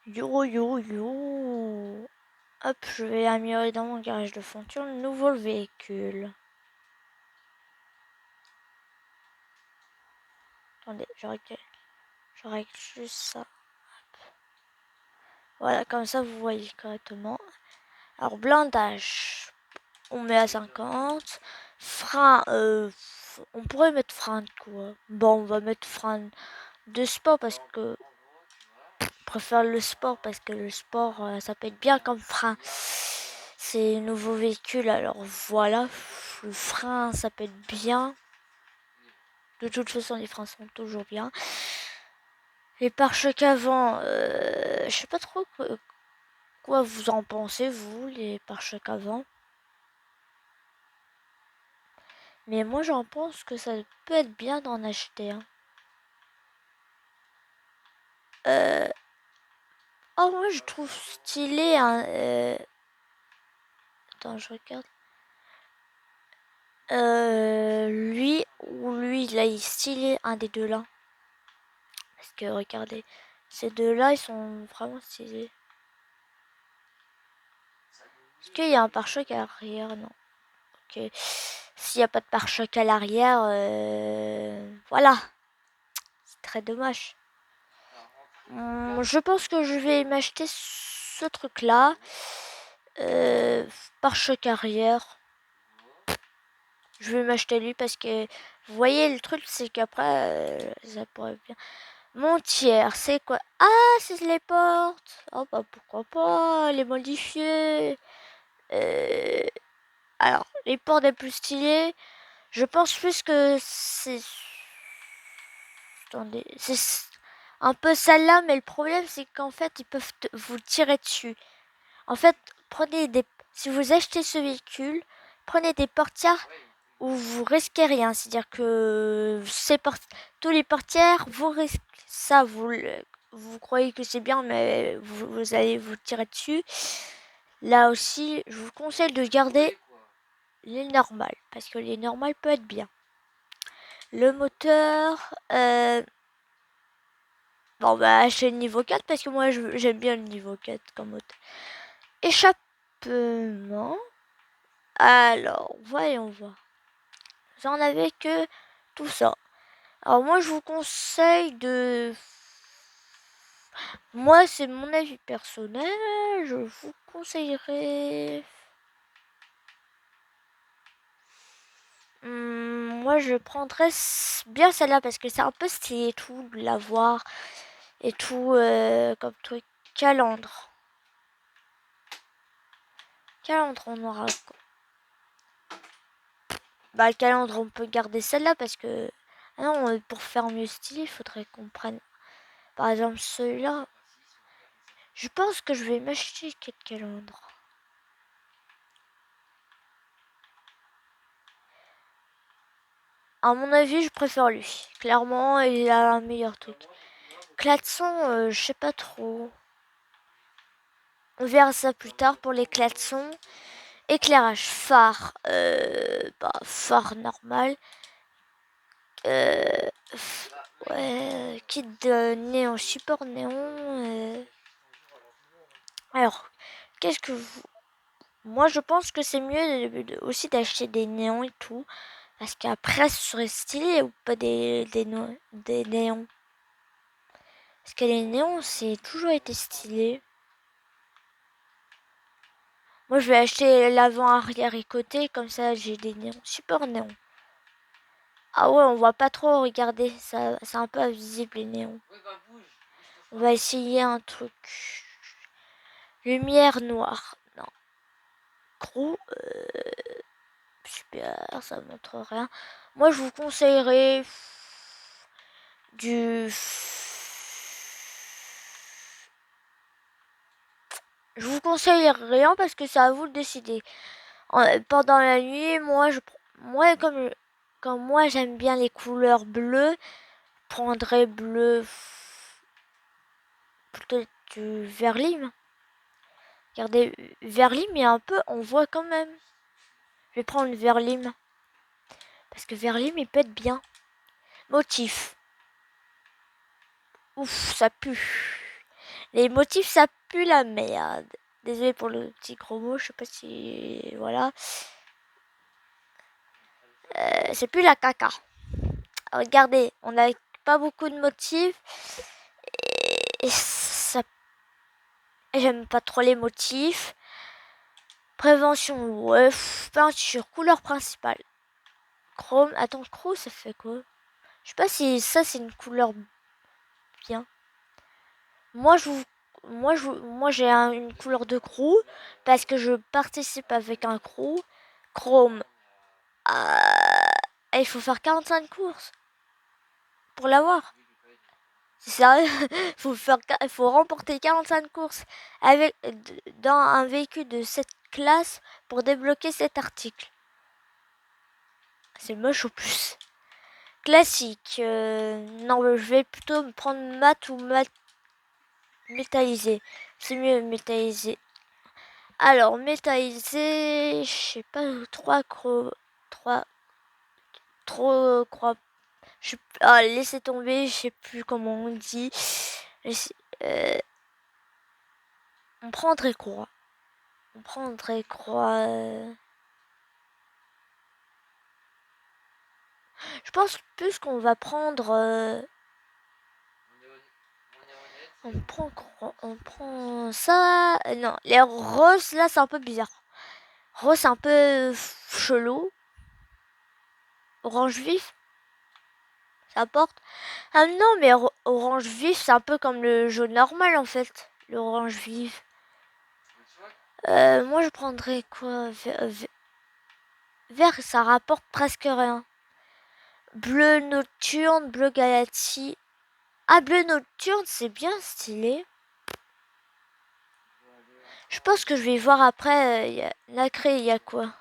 Yo yo yo. Hop, je vais améliorer dans mon garage de fonction le nouveau véhicule. Attendez, je règle juste ça. Voilà, comme ça vous voyez correctement. Alors, blindage, on met à 50. Frein, on pourrait mettre frein de quoi? Bon, on va mettre frein de sport parce que je préfère le sport parce que le sport, ça peut être bien comme frein. C'est un nouveau véhicule, alors voilà, le frein, ça peut être bien. De toute façon, les freins sont toujours bien. Les pare-chocs avant, je sais pas trop quoi vous en pensez, vous, les pare-chocs avant. Mais moi, j'en pense que ça peut être bien d'en acheter un. Oh, moi, je trouve stylé un... Attends, je regarde. Lui ou lui, là, il est stylé, un des deux là. Parce que, regardez, ces deux-là, ils sont vraiment stylés. Est-ce qu'il y a un pare-choc à l'arrière? Non. Ok. S'il n'y a pas de pare-choc à l'arrière, voilà. C'est très dommage. Je pense que je vais m'acheter ce truc-là. Pare-choc arrière. Je vais m'acheter lui parce que vous voyez le truc c'est qu'après ça pourrait bien. Montière, c'est quoi? Ah, c'est les portes. Oh bah pourquoi pas les modifier. Euh, alors les portes les plus stylées, je pense plus que c'est. Attendez, c'est un peu celle-là, mais le problème c'est qu'en fait ils peuvent vous tirer dessus. En fait, si vous achetez ce véhicule, prenez des portières où vous risquez rien. C'est-à-dire que tous les portières, vous risquez ça, vous croyez que c'est bien, mais vous allez vous tirer dessus. Là aussi, je vous conseille de garder les normales, parce que les normales peuvent être bien. Le moteur, bon bah achetez le niveau 4 parce que moi j'aime bien le niveau 4 comme moteur. Échappement. Alors, voyons voir. Vous en avez que tout ça. Alors moi je vous conseille de... Moi c'est mon avis personnel, je vous conseillerais... Moi je prendrais bien celle-là parce que c'est un peu stylé et tout, de la voir et tout comme truc. Calandre. Calandre on aura quoi? Bah le calandre on peut garder celle-là parce que... Ah non, pour faire mieux stylé, il faudrait qu'on prenne par exemple celui-là. Je pense que je vais m'acheter quel calandre. À mon avis, je préfère lui. Clairement, il a un meilleur truc. Klaxon, je sais pas trop. On verra ça plus tard pour les klaxons. Éclairage phare, bah, phare normal. Euh, ouais, kit de néon, support néon. Alors, qu'est-ce que vous... Moi, je pense que c'est mieux aussi d'acheter des néons et tout. Parce qu'après, ce serait stylé ou pas des néons. Parce que les néons, c'est toujours été stylé. Moi, je vais acheter l'avant, arrière et côté. Comme ça, j'ai des néons. Super néons. Ah ouais, on voit pas trop. Regardez, ça, c'est un peu invisible les néons. On va essayer un truc. Lumière noire. Non. Gros. Super, ça montre rien. Moi, je vous conseillerais du... Je vous conseille rien parce que c'est à vous de décider. Pendant la nuit, moi comme moi j'aime bien les couleurs bleues, je prendrais bleu plutôt du vert lime. Regardez, vert lime et un peu, on voit quand même. Je vais prendre le vert lime parce que vert lime il peut être bien. Motif. Ouf, ça pue. Les motifs, ça pue la merde. Désolé pour le petit gros mot, je sais pas si... Voilà. C'est plus la caca. Regardez, on n'a pas beaucoup de motifs. Et ça... J'aime pas trop les motifs. Prévention, ouais. Peinture, couleur principale. Chrome. Attends, chrome, ça fait quoi? Je sais pas si ça, c'est une couleur bien. Moi, j'ai une couleur de crew parce que je participe avec un crew. Chrome. Il faut faire 45 courses pour l'avoir. C'est sérieux. Il faut remporter 45 courses avec, dans un véhicule de cette classe pour débloquer cet article. C'est moche au plus. Classique. Non, je vais plutôt me prendre mat ou métallisé. C'est mieux métallisé. Alors, métallisé, je sais pas, 3 croix. Laissez tomber, je sais plus comment on dit. Euh, on prendrait quoi? On prendrait quoi? Je pense plus qu'on va prendre. On prend quoi? On prend ça. Non, les roses là, c'est un peu bizarre. Rose, c'est un peu chelou. Orange vif, ça porte. Ah non, mais orange vif, c'est un peu comme le jaune normal en fait. L'orange vif. Moi, je prendrais quoi? Vert, ça rapporte presque rien. Bleu nocturne, bleu galaxie. Ah, bleu nocturne, c'est bien stylé. Je pense que je vais voir après. Nacré, il y a quoi?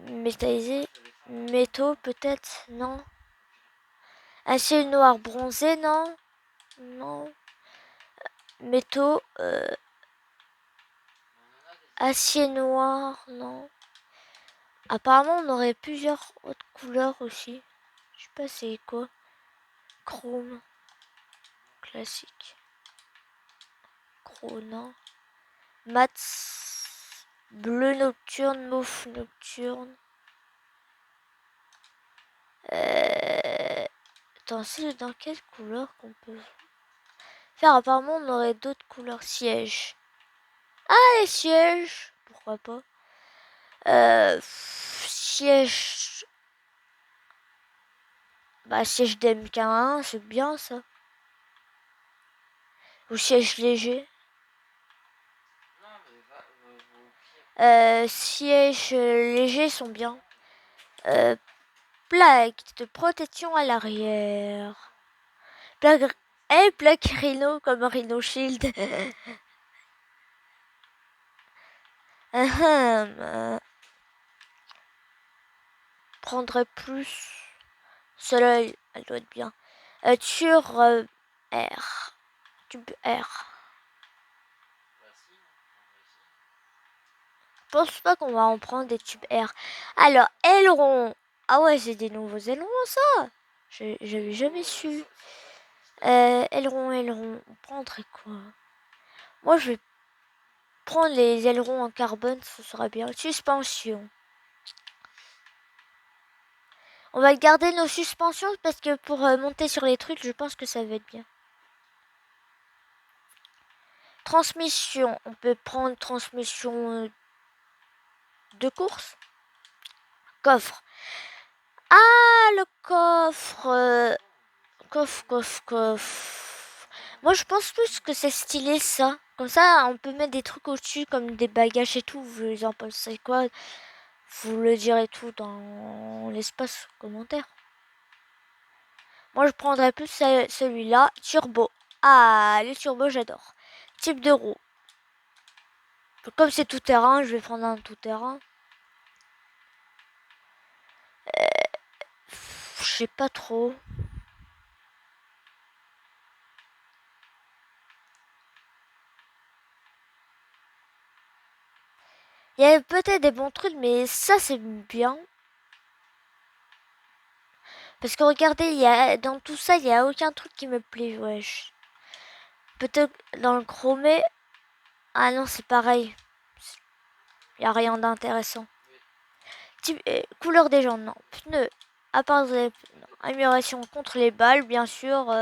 Métallisé. Métaux, peut-être? Non. Acier noir bronzé, non? Non. Métaux. Acier noir, non. Apparemment, on aurait plusieurs autres couleurs aussi. Je sais pas c'est quoi. Chrome. Classique. Chrome, non. Mat. Bleu nocturne, mauve nocturne. Attends, c'est dans quelle couleur qu'on peut faire? Apparemment, on aurait d'autres couleurs. Siège. Ah, les sièges. Pourquoi pas? Siège. Bah, siège d'MK1, c'est bien ça. Ou siège léger. Sièges légers sont bien. Plaque de protection à l'arrière. Plaque Rhino comme Rhino Shield. Prendrait plus. Celle-là, elle doit être bien. Sur R. Tube R. Je pense pas qu'on va en prendre des tubes R. Alors, aileron. Ah ouais, c'est des nouveaux ailerons, ça. J'avais jamais su. Aileron. On prendrait quoi? Moi, je vais prendre les ailerons en carbone, ce sera bien. Suspension. On va garder nos suspensions parce que pour monter sur les trucs, je pense que ça va être bien. Transmission. On peut prendre transmission de course. Coffre. Ah, le coffre. Coffre. Moi, je pense plus que c'est stylé, ça. Comme ça, on peut mettre des trucs au-dessus, comme des bagages et tout. Vous en pensez quoi? Vous le direz tout dans l'espace commentaire. Moi, je prendrais plus celui-là. Turbo. Ah, le turbo, j'adore. Type de roue. Comme c'est tout terrain, je vais prendre un tout terrain. Je sais pas trop. Il y a peut-être des bons trucs, mais ça, c'est bien. Parce que regardez, dans tout ça, il n'y a aucun truc qui me plaît, wesh. Peut-être dans le chromé. Ah non, c'est pareil. Il n'y a rien d'intéressant. Couleur des jambes, non. Pneus. À part des amélioration contre les balles, bien sûr.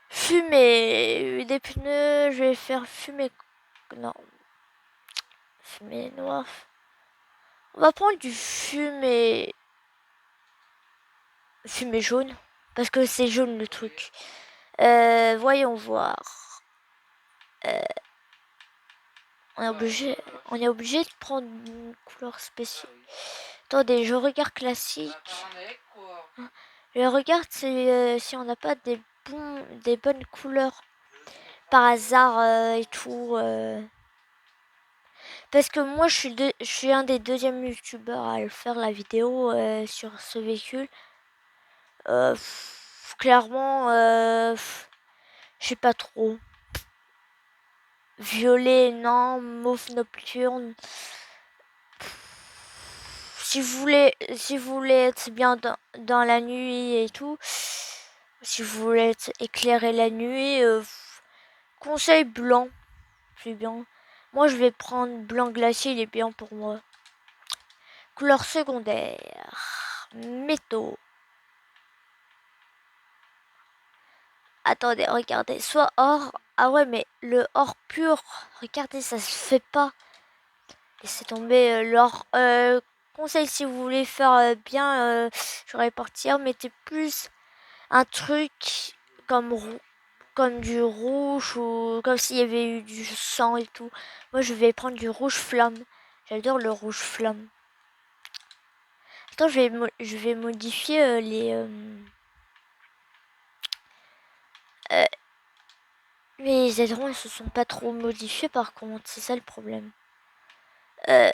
Fumer. Des pneus, je vais faire fumer. Non. Fumer noir. On va prendre du fumer. Fumer jaune. Parce que c'est jaune le truc. Voyons voir. On est obligé de prendre une couleur spéciale. Attendez, je regarde classique. Je regarde si on n'a pas des bonnes couleurs par hasard et tout. Parce que moi, je suis un des deuxièmes youtubeurs à le faire la vidéo sur ce véhicule. Clairement, je sais pas trop. Violet, non. Mauve nocturne. Si vous voulez être bien dans la nuit et tout, si vous voulez être éclairer la nuit, conseil blanc, c'est bien. Moi, je vais prendre blanc glacier, il est bien pour moi. Couleur secondaire, métaux. Attendez, regardez, soit or. Ah ouais, mais le or pur, regardez, ça se fait pas. Laissez tomber l'or. Conseil si vous voulez faire bien, j'aurais partir, mettez plus un truc comme comme du rouge ou comme s'il y avait eu du sang et tout. Moi, je vais prendre du rouge flamme. J'adore le rouge flamme. Attends, je vais modifier euh, les ailerons, ils se sont pas trop modifiés par contre, c'est ça le problème. Euh,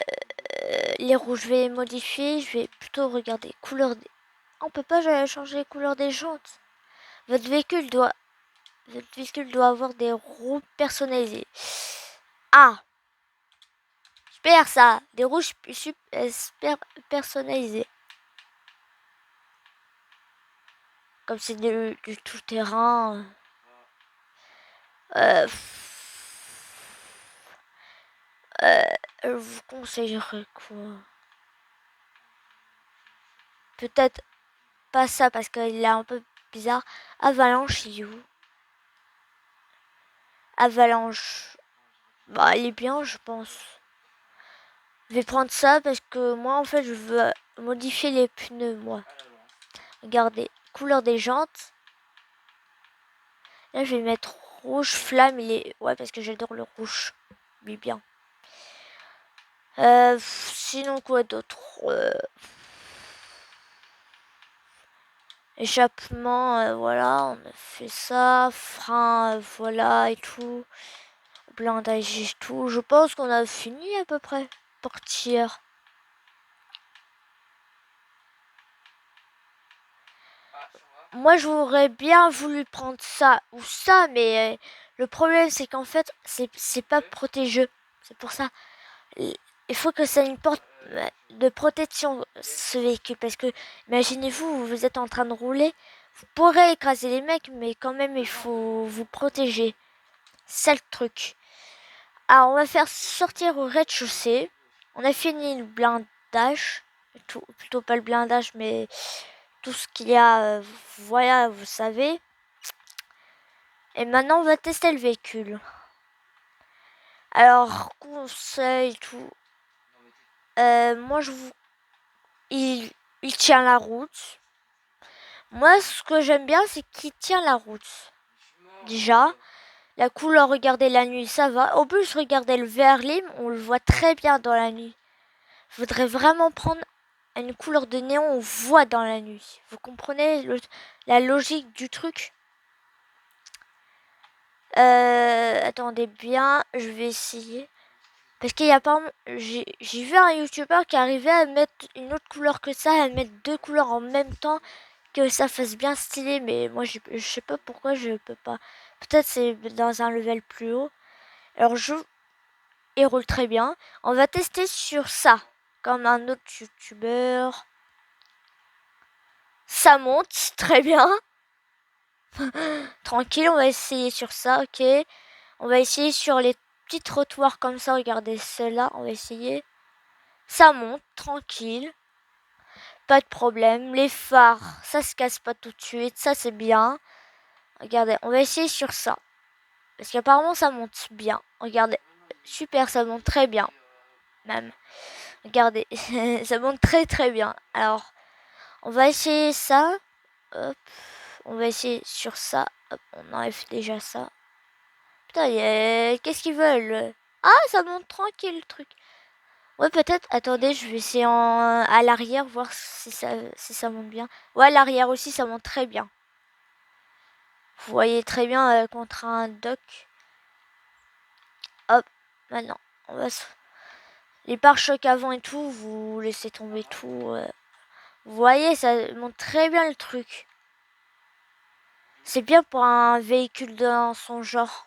les rouges, je vais modifier, je vais plutôt regarder couleur des... On peut pas changer les couleurs des jantes. Votre véhicule doit avoir des roues personnalisées. Ah, super ça, des rouges super personnalisés. Comme c'est du tout terrain. Je vous conseillerais quoi? Peut-être pas ça parce qu'il est un peu bizarre. Avalanche, il est où? Avalanche. Bah, il est bien, je pense. Je vais prendre ça parce que moi, en fait, je veux modifier les pneus, moi. Regardez, couleur des jantes. Là, je vais mettre rouge flamme. Il est... Ouais, parce que j'adore le rouge. Il est bien. Sinon, quoi d'autre? Échappement, voilà, on a fait ça. Frein, voilà, et tout. Blindage et tout. Je pense qu'on a fini à peu près. Portière. Moi, j'aurais bien voulu prendre ça ou ça, mais le problème, c'est qu'en fait, c'est pas protégeux. C'est pour ça. Il faut que ça ait une porte de protection, ce véhicule. Parce que, imaginez-vous, vous êtes en train de rouler. Vous pourrez écraser les mecs, mais quand même, il faut vous protéger. C'est le truc. Alors, on va faire sortir au rez-de-chaussée. On a fini le blindage. Plutôt pas le blindage, mais tout ce qu'il y a, voilà, vous savez. Et maintenant, on va tester le véhicule. Alors, conseil, tout. Moi, il tient la route. Moi, ce que j'aime bien, c'est qu'il tient la route. Déjà, la couleur, regardez la nuit, ça va. En plus, regardez le vert lime, on le voit très bien dans la nuit. Je voudrais vraiment prendre une couleur de néon, on voit dans la nuit. Vous comprenez la logique du truc? Attendez bien, je vais essayer. Parce qu'il y a pas... J'ai vu un youtubeur qui arrivait à mettre une autre couleur que ça, à mettre deux couleurs en même temps, que ça fasse bien stylé, mais moi je sais pas pourquoi je peux pas. Peut-être c'est dans un level plus haut. Alors il roule très bien. On va tester sur ça, comme un autre youtubeur. Ça monte, très bien. Tranquille, on va essayer sur ça, ok. On va essayer sur les petits trottoirs comme ça, regardez ceux-là, on va essayer. Ça monte, tranquille. Pas de problème. Les phares, ça se casse pas tout de suite, ça c'est bien. Regardez, on va essayer sur ça. Parce qu'apparemment ça monte bien. Regardez, super, ça monte très bien. Même. Regardez, ça monte très très bien. Alors, on va essayer ça. Hop. On va essayer sur ça. Hop, on enlève déjà ça. Putain, qu'est-ce qu'ils veulent? Ah, ça monte tranquille le truc. Ouais, peut-être. Attendez, je vais essayer à l'arrière, voir si ça monte bien. Ouais, à l'arrière aussi, ça monte très bien. Vous voyez très bien contre un dock. Hop, maintenant, on va les pare-chocs avant et tout, vous laissez tomber tout. Vous voyez, ça monte très bien le truc. C'est bien pour un véhicule dans son genre.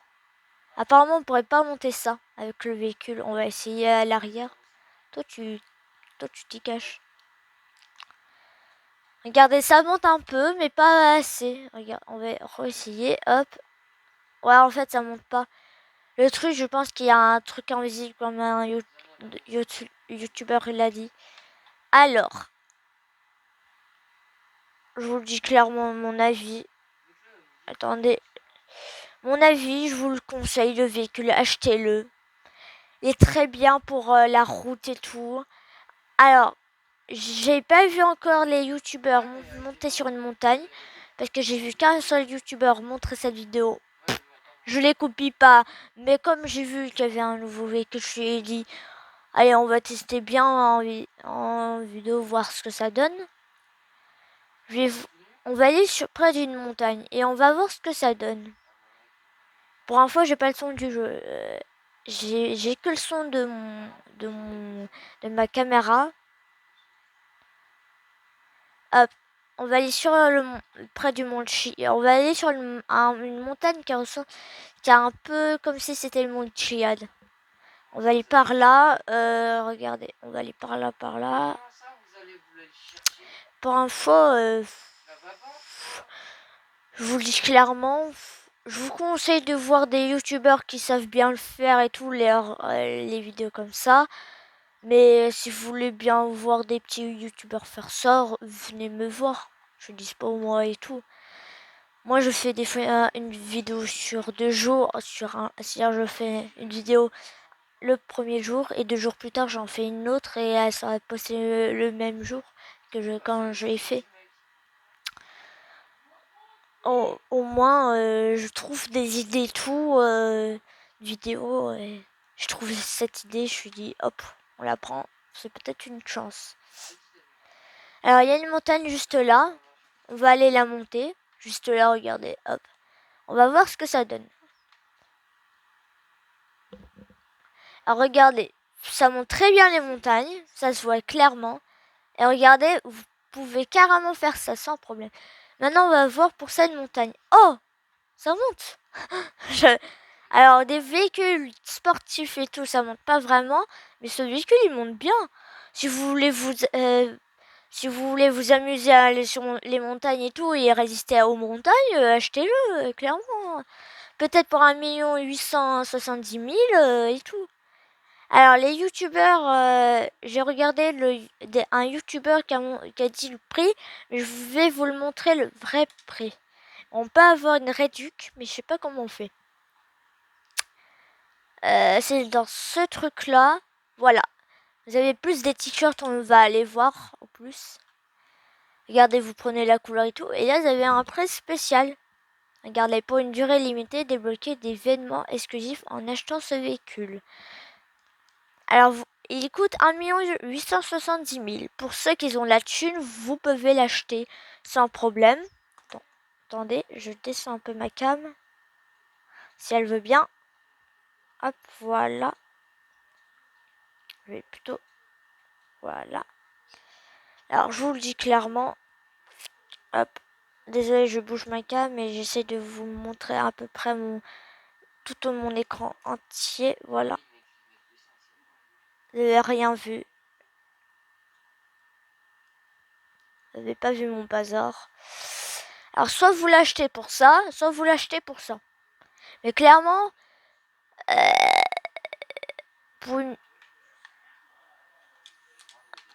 Apparemment, on pourrait pas monter ça avec le véhicule. On va essayer à l'arrière. Toi, tu t'y caches. Regardez, ça monte un peu, mais pas assez. Regarde, on va re-essayer. Hop. Ouais, en fait, ça monte pas. Le truc, je pense qu'il y a un truc invisible comme un youtubeur il l'a dit. Alors, je vous le dis clairement mon avis. Attendez. Mon avis, je vous le conseille, le véhicule, achetez-le. Il est très bien pour la route et tout. Alors, j'ai pas vu encore les youtubeurs monter sur une montagne. Parce que j'ai vu qu'un seul youtubeur montrer cette vidéo. Je les copie pas. Mais comme j'ai vu qu'il y avait un nouveau véhicule, je lui ai dit, allez, on va tester bien en vidéo, voir ce que ça donne. On va aller près d'une montagne et on va voir ce que ça donne. Pour info, j'ai pas le son du jeu. J'ai que le son de ma caméra. Hop, on va aller près du mont Chi. On va aller sur une montagne qui a un peu comme si c'était le mont Chiad. On va aller par là. Regardez, on va aller par là, par là. Pour info, je vous le dis clairement, je vous conseille de voir des youtubeurs qui savent bien le faire et tout, les vidéos comme ça. Mais si vous voulez bien voir des petits youtubeurs faire ça, venez me voir. Je dis pas moi et tout. Moi, je fais des fois une vidéo sur 2 jours, c'est-à-dire je fais une vidéo le premier jour et 2 jours plus tard, j'en fais une autre et elle sera postée le même jour quand je l'ai fait. Au moins, je trouve des idées tout, vidéo. Je trouve cette idée, je me dis, hop, on la prend. C'est peut-être une chance. Alors, il y a une montagne juste là. On va aller la monter. Juste là, regardez, hop. On va voir ce que ça donne. Alors, regardez, ça monte très bien les montagnes. Ça se voit clairement. Et regardez, vous pouvez carrément faire ça sans problème. Maintenant, on va voir pour cette montagne. Oh, ça monte. Alors, des véhicules sportifs et tout, ça monte pas vraiment, mais ce véhicule, il monte bien. Si vous voulez si vous voulez vous amuser à aller sur les montagnes et tout et résister aux montagnes, achetez-le, clairement. Peut-être pour 1 870 000 et tout. Alors, les youtubeurs, j'ai regardé un youtubeur qui a dit le prix, mais je vais vous le montrer le vrai prix. On peut avoir une réduc, mais je sais pas comment on fait. C'est dans ce truc-là. Voilà. Vous avez plus des t-shirts, on va aller voir en plus. Regardez, vous prenez la couleur et tout. Et là, vous avez un prix spécial. Regardez, pour une durée limitée, débloquez des événements exclusifs en achetant ce véhicule. Alors, il coûte 1 870 000. Pour ceux qui ont la thune, vous pouvez l'acheter sans problème. Bon, attendez, je descends un peu ma cam. Si elle veut bien. Hop, voilà. Je vais plutôt... Voilà. Alors, je vous le dis clairement. Hop. Désolé, je bouge ma cam, mais j'essaie de vous montrer à peu près tout mon écran entier. Voilà. Vous n'avez rien vu. Vous n'avez pas vu mon bazar. Alors soit vous l'achetez pour ça, soit vous l'achetez pour ça. Mais clairement, pour une...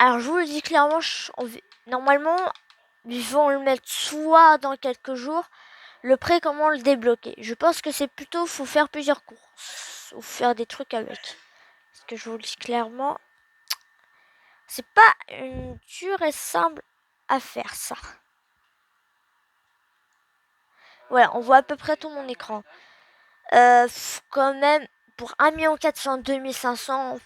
Alors je vous le dis clairement, normalement, ils vont le mettre soit dans quelques jours, le prêt, comment le débloquer. Je pense que c'est plutôt, faut faire plusieurs courses, ou faire des trucs avec. Parce que je vous le dis clairement, c'est pas une dure et simple affaire ça. Voilà, on voit à peu près tout mon écran. Quand même, pour 1 400 500,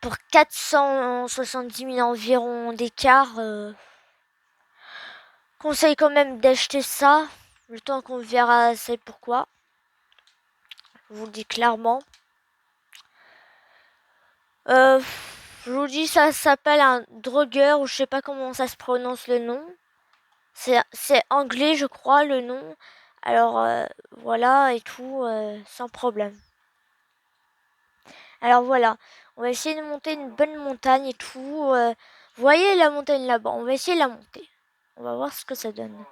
pour 470 000 environ d'écart, conseille quand même d'acheter ça, le temps qu'on verra c'est pourquoi. Je vous le dis clairement. Je vous dis, ça s'appelle un drogueur, ou je sais pas comment ça se prononce le nom. C'est anglais, je crois, le nom. Alors, voilà, et tout, sans problème. Alors voilà, on va essayer de monter une bonne montagne et tout. Vous voyez la montagne là-bas, on va essayer de la monter. On va voir ce que ça donne.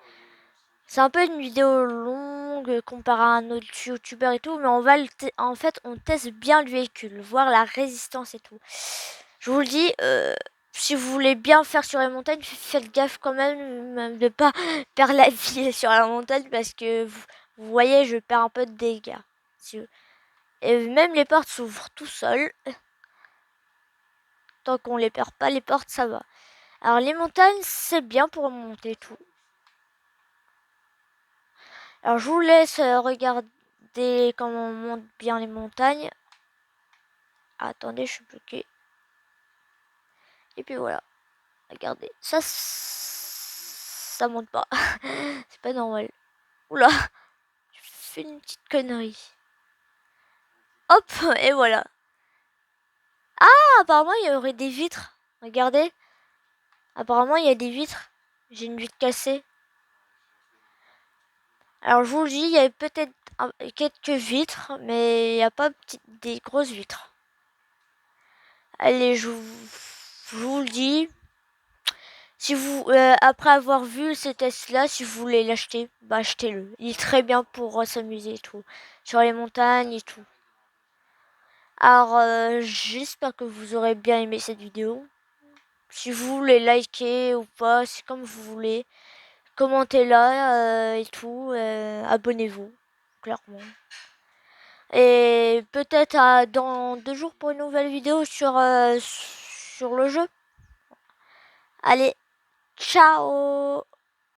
C'est un peu une vidéo longue comparé à un autre youtubeur et tout, mais on va en fait on teste bien le véhicule, voir la résistance et tout. Je vous le dis, si vous voulez bien faire sur la montagne, faites gaffe quand même de pas perdre la vie sur la montagne, parce que vous voyez, je perds un peu de dégâts. Et même les portes s'ouvrent tout seuls. Tant qu'on les perd pas, les portes, ça va. Alors les montagnes, c'est bien pour monter tout. Alors je vous laisse regarder comment on monte bien les montagnes. Ah, attendez, je suis bloqué. Et puis voilà. Regardez. Ça monte pas. C'est pas normal. Oula. Je fais une petite connerie. Hop, et voilà. Ah, apparemment il y aurait des vitres. Regardez. Apparemment il y a des vitres. J'ai une vitre cassée. Alors je vous le dis, il y avait peut-être quelques vitres, mais il n'y a pas des grosses vitres. Allez, je vous le dis. Si vous, après avoir vu ces tests-là, si vous voulez l'acheter, bah achetez-le. Il est très bien pour s'amuser et tout. Sur les montagnes et tout. Alors, j'espère que vous aurez bien aimé cette vidéo. Si vous voulez liker ou pas, c'est comme vous voulez. Commentez-la et tout. Abonnez-vous, clairement. Et peut-être dans 2 jours pour une nouvelle vidéo sur le jeu. Allez, ciao!